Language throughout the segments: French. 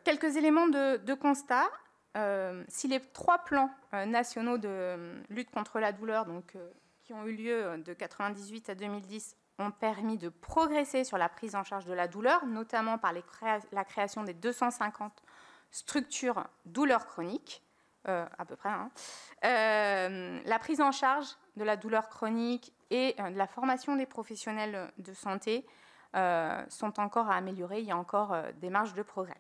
Quelques éléments de constat. Si les 3 plans nationaux de lutte contre la douleur, qui ont eu lieu de 1998 à 2010, ont permis de progresser sur la prise en charge de la douleur, notamment par la création des 250 structures douleur chronique, à peu près. La prise en charge de la douleur chronique et de la formation des professionnels de santé sont encore à améliorer. Il y a encore des marges de progrès.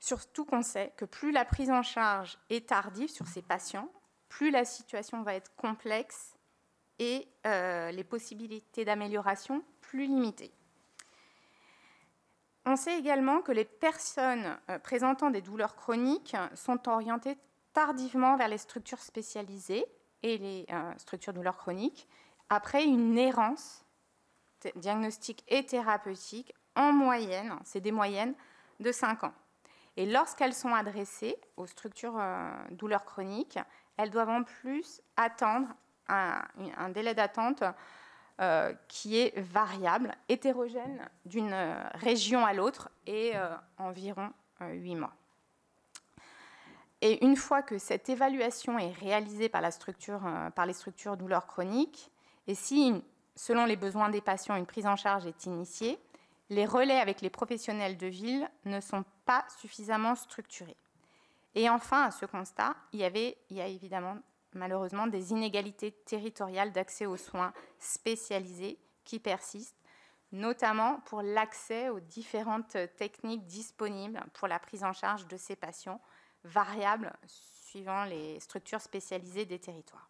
Surtout qu'on sait que plus la prise en charge est tardive sur ces patients, plus la situation va être complexe et les possibilités d'amélioration plus limitées. On sait également que les personnes présentant des douleurs chroniques sont orientées tardivement vers les structures spécialisées et les structures douleurs chroniques après une errance diagnostique et thérapeutique en moyenne, c'est des moyennes de 5 ans. Et lorsqu'elles sont adressées aux structures douleurs chroniques, elles doivent en plus attendre un délai d'attente qui est variable, hétérogène d'une région à l'autre et environ 8 mois. Et une fois que cette évaluation est réalisée par les structures douleurs chroniques, et si, selon les besoins des patients, une prise en charge est initiée, les relais avec les professionnels de ville ne sont pas suffisamment structurés. Et enfin, à ce constat, il y a évidemment malheureusement des inégalités territoriales d'accès aux soins spécialisés qui persistent, notamment pour l'accès aux différentes techniques disponibles pour la prise en charge de ces patients, variables suivant les structures spécialisées des territoires.